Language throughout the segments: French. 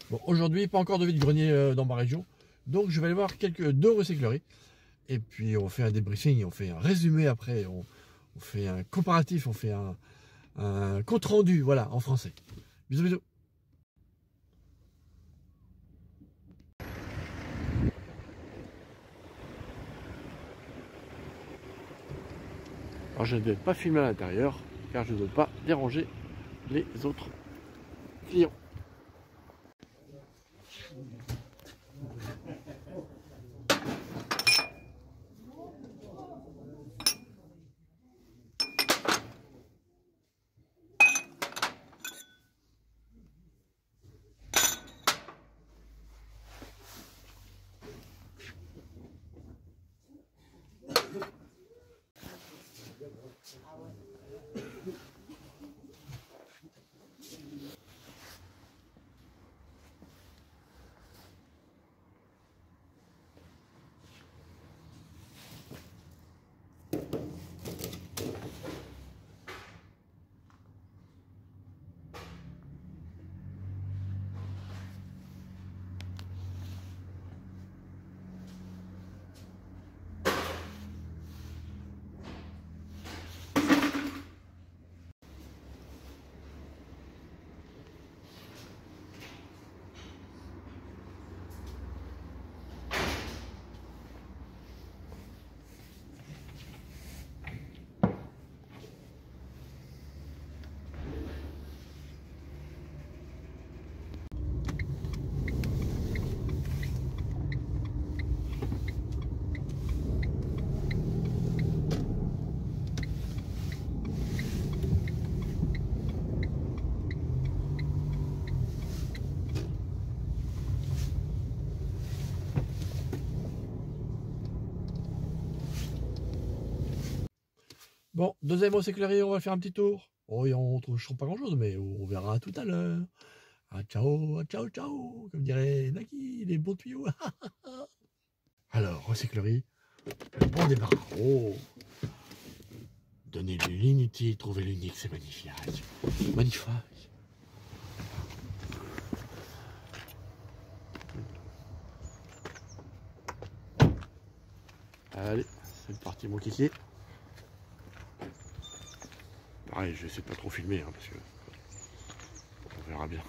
Bon, aujourd'hui, pas encore de vide-grenier dans ma région. Donc, je vais aller voir deux recycleries. Et puis, on fait un débriefing, on fait un résumé après. On fait un comparatif, on fait un compte rendu, voilà, en français. Bisous, bisous. Alors, je ne vais pas filmer à l'intérieur, car je ne veux pas déranger les autres clients. Bon, deuxième recyclerie, on va faire un petit tour. Oh, on ne trouve pas grand chose, mais on verra tout à l'heure. Ah, ciao, ciao, ciao, comme dirait Naki, les bons tuyaux. Alors, recyclerie, le bon débarras. Oh, donner l'inutile, trouver l'unique, c'est magnifique. Magnifique. Allez, c'est parti, mon kiki. Pareil, je vais essayer de pas trop filmer, hein, parce que on verra bien.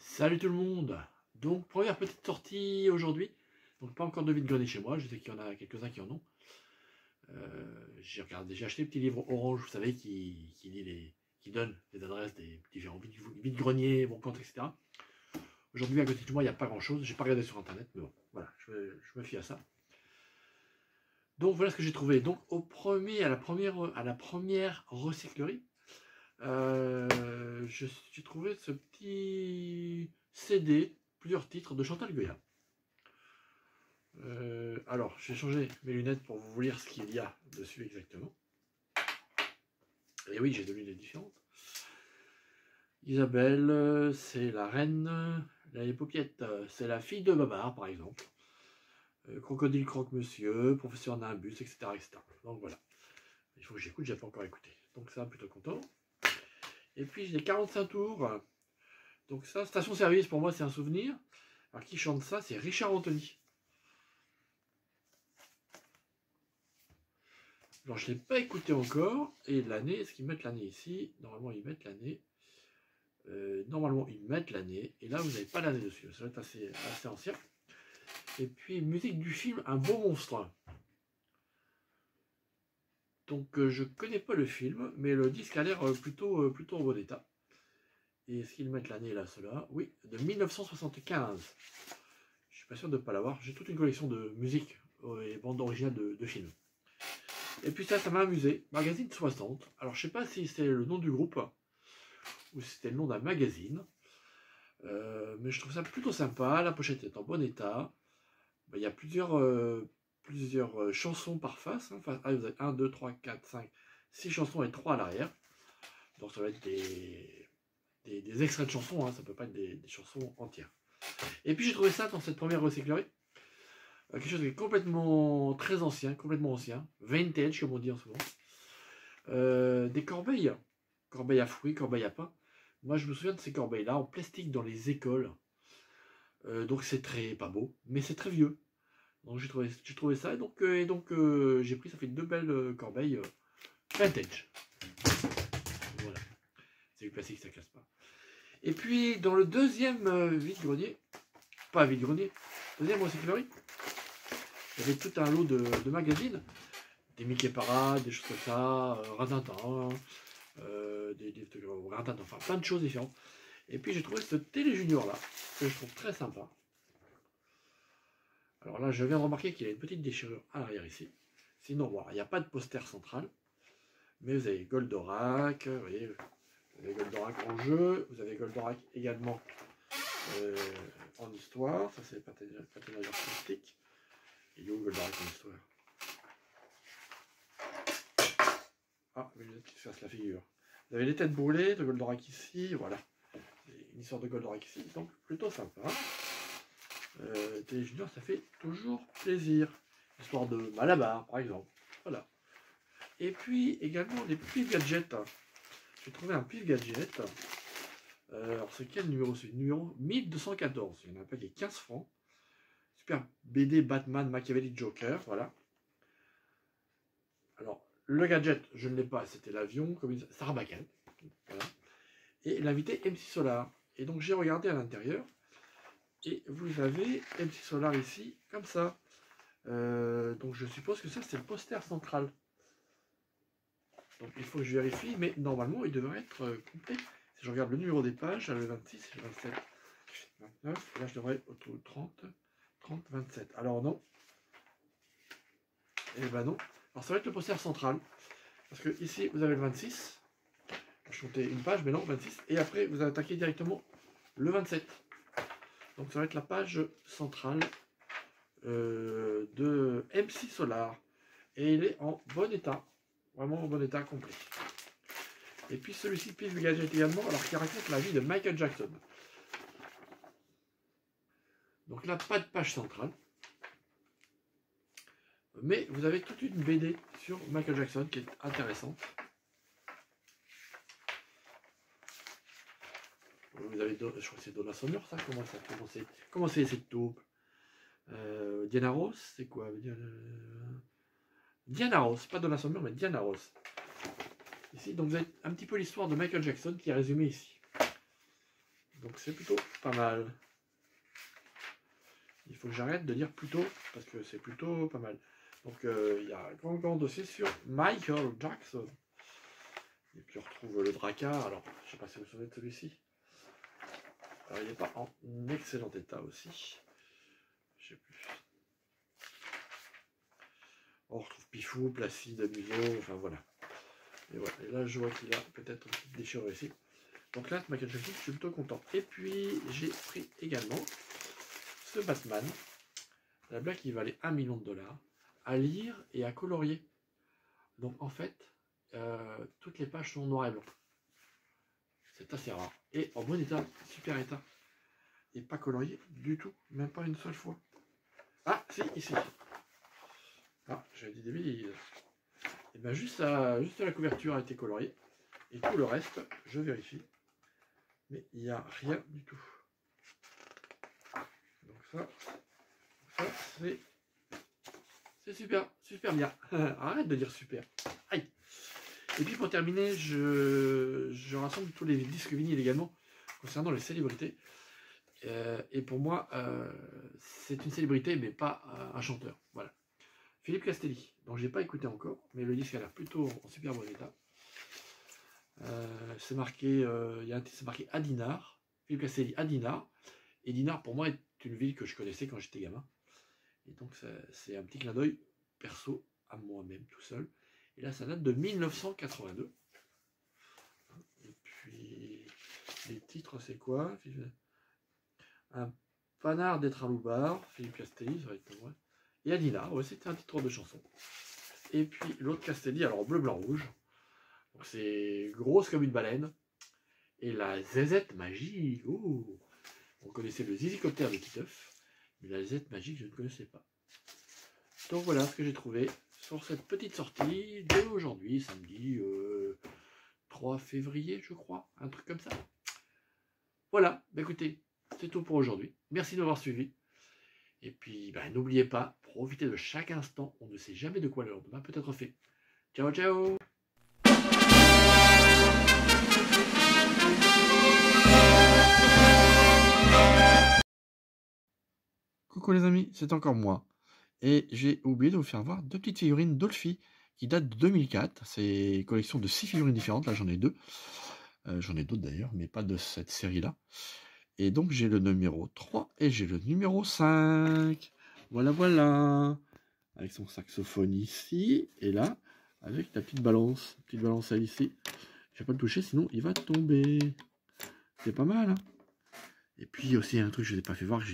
Salut tout le monde. Donc première petite sortie aujourd'hui. Donc pas encore de vide-grenier chez moi, je sais qu'il y en a quelques-uns qui en ont. J'ai acheté le petit livre orange, vous savez, qui donne les adresses des différents vide-greniers, bons comptes, etc. Aujourd'hui à côté de moi il n'y a pas grand chose, j'ai pas regardé sur internet, mais bon, voilà, je me fie à ça. Donc voilà ce que j'ai trouvé. Donc à la première recyclerie, j'ai trouvé ce petit CD, plusieurs titres de Chantal Goya. Alors, j'ai changé mes lunettes pour vous lire ce qu'il y a dessus exactement. Et oui, j'ai 2 lunettes différentes. Isabelle, c'est la reine. Les paupiètes, c'est la fille de Babar, par exemple. Crocodile croque-monsieur, professeur Nimbus, etc., etc. Donc voilà. Il faut que j'écoute, j'ai pas encore écouté. Donc ça, plutôt content. Et puis j'ai 45 tours. Donc ça, station-service, pour moi, c'est un souvenir. Alors qui chante ça? C'est Richard Anthony. Alors je ne l'ai pas écouté encore. Et l'année, est-ce qu'ils mettent l'année ici? Normalement, ils mettent l'année. Et là, vous n'avez pas l'année dessus. Ça va être assez ancien. Et puis, musique du film Un beau monstre. Donc, je ne connais pas le film, mais le disque a l'air plutôt en bon état. Et est-ce qu'ils mettent l'année là, cela? Oui, de 1975. Je suis pas sûr de ne pas l'avoir. J'ai toute une collection de musique et bandes originales de films. Et puis ça m'a amusé. Magazine 60. Alors, je ne sais pas si c'est le nom du groupe ou si c'était le nom d'un magazine. Mais je trouve ça plutôt sympa. La pochette est en bon état. Il y a plusieurs chansons par face. Hein. Enfin, vous avez 1, 2, 3, 4, 5, 6 chansons et 3 à l'arrière. Donc ça va être des extraits de chansons. Hein. Ça ne peut pas être des chansons entières. Et puis j'ai trouvé ça dans cette première recyclerie. Quelque chose qui est complètement ancien. Vintage, comme on dit en ce moment. Des corbeilles. Corbeilles à fruits, corbeilles à pain. Moi, je me souviens de ces corbeilles-là en plastique dans les écoles. Donc, c'est pas beau, mais c'est très vieux. Donc, j'ai trouvé ça. Et donc, j'ai pris, ça fait 2 belles corbeilles vintage. Voilà. C'est du plastique, ça casse pas. Et puis, dans le deuxième vide-grenier, pas vide-grenier, deuxième recyclerie, il y avait tout un lot de magazines. Des Mickey Parade, des choses comme ça, Rintintin, Rintintin, enfin plein de choses différentes. Et puis j'ai trouvé ce Télé Junior là, que je trouve très sympa. Alors là, je viens de remarquer qu'il y a une petite déchirure à l'arrière ici. Sinon, voilà, il n'y a pas de poster central. Mais vous avez Goldorak, vous voyez, vous avez Goldorak en jeu. Vous avez Goldorak également en histoire. Ça, c'est le patinage artistique. Il est où Goldorak en histoire? Ah, mais les qui se fassent la figure. Vous avez les têtes brûlées de Goldorak ici, voilà. Une histoire de Goldorak ici, donc plutôt sympa. Télé Junior, ça fait toujours plaisir. Histoire de Malabar, par exemple. Voilà. Et puis également les pif gadgets. J'ai trouvé un pif gadget. Alors c'est quel numéro? C'est le numéro 1214. Il y en a un paquet 15 francs. Super BD Batman Machiavelli Joker, voilà. Alors, le gadget, je ne l'ai pas, c'était l'avion, comme Sarbacane. Voilà. Et l'invité MC Solar. Et donc j'ai regardé à l'intérieur. Et vous avez MC Solar ici, comme ça. Donc je suppose que ça c'est le poster central. Donc il faut que je vérifie, mais normalement il devrait être complet. Si je regarde le numéro des pages, le 26, le 27, 29, là je devrais être autour de 30, 27. Alors non. Et ben non. Alors ça va être le poster central. Parce que ici vous avez le 26. Je comptais une page, mais non, 26. Et après vous attaquez directement le 27. Donc ça va être la page centrale de MC Solar. Et il est en bon état. Vraiment en bon état complet. Et puis celui-ci, Pif Gadget également, alors qui raconte la vie de Michael Jackson. Donc là, pas de page centrale. Mais vous avez toute une BD sur Michael Jackson qui est intéressante. Vous avez, je crois que c'est Donna Summer, ça. Comment c'est cette taupe? Diana Ross, c'est quoi? Diana Ross, pas Donna Summer, mais Diana Ross. Ici, donc vous avez un petit peu l'histoire de Michael Jackson qui est résumée ici. Donc c'est plutôt pas mal. Il faut que j'arrête de dire plutôt, parce que c'est plutôt pas mal. Donc il y a un grand dossier sur Michael Jackson. Et puis on retrouve le Drakkar. Alors, je ne sais pas si vous vous souvenez de celui-ci. Alors il n'est pas en excellent état aussi. Je sais plus. On retrouve Pifou, Placide, Museau, enfin voilà. Et voilà. Et là je vois qu'il a peut-être une petite déchirure ici. Donc là, Michael Jackson, je suis plutôt content. Et puis j'ai pris également ce Batman. La blague qui valait 1 million de dollars à lire et à colorier. Donc en fait, toutes les pages sont noir et blanc. C'est assez rare. Et en bon état, super état. Et pas colorié du tout, même pas une seule fois. Ah, si, ici. Ah, j'avais dit des bêtises. Et bien juste la couverture a été coloriée. Et tout le reste, je vérifie. Mais il n'y a rien du tout. Donc ça c'est super, super bien. Arrête de dire super. Aïe. Et puis pour terminer, je rassemble tous les disques vinyles également concernant les célébrités. Et pour moi, c'est une célébrité, mais pas un chanteur. Voilà. Philippe Castelli, dont je n'ai pas écouté encore, mais le disque a l'air plutôt en super bon état. C'est marqué, c'est marqué à Dinard. Philippe Castelli à Dinard. Et Dinard, pour moi, est une ville que je connaissais quand j'étais gamin. Et donc, c'est un petit clin d'œil perso à moi-même, tout seul. Et là, ça date de 1982. Et puis, les titres, c'est quoi? Un panard d'être un loupard, Philippe Castelli, ça va être moi. Et Adina, ouais, c'était un titre de chanson. Et puis, l'autre Castelli, alors bleu, blanc, rouge. Donc, c'est grosse comme une baleine. Et la zézette magique, oh, on connaissait le zizicoptère de Titeuf. Mais la zézette magique, je ne connaissais pas. Donc voilà ce que j'ai trouvé sur cette petite sortie d'aujourd'hui, samedi 3 février, je crois, un truc comme ça. Voilà, bah écoutez, c'est tout pour aujourd'hui. Merci de m'avoir suivi. Et puis, bah, n'oubliez pas, profitez de chaque instant. On ne sait jamais de quoi le lendemain peut être fait. Ciao, ciao! Coucou les amis, c'est encore moi. Et j'ai oublié de vous faire voir deux petites figurines Dolphy qui datent de 2004. C'est une collection de 6 figurines différentes. Là, j'en ai 2. J'en ai d'autres d'ailleurs, mais pas de cette série-là. Et donc, j'ai le numéro 3 et j'ai le numéro 5. Voilà, voilà. Avec son saxophone ici. Et là, avec la petite balance. Petite balance à ici. Je vais pas le toucher, sinon il va tomber. C'est pas mal, hein. Et puis aussi, un truc que je ne vous ai pas fait voir, que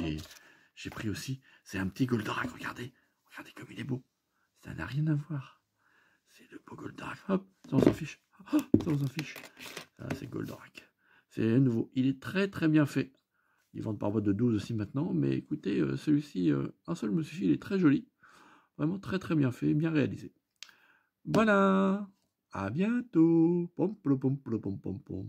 j'ai pris aussi, c'est un petit Goldorak, regardez. Regardez comme il est beau. Ça n'a rien à voir. C'est le beau Goldorak. Hop, ça on s'en fiche. Oh, ça on s'en fiche. Ça c'est Goldorak. C'est nouveau. Il est très très bien fait. Ils vendent par boîte de 12 aussi maintenant. Mais écoutez, celui-ci, un seul me suffit. Il est très joli. Vraiment très très bien fait, bien réalisé. Voilà. À bientôt. Pom, pom, pom, pom, pom, pom.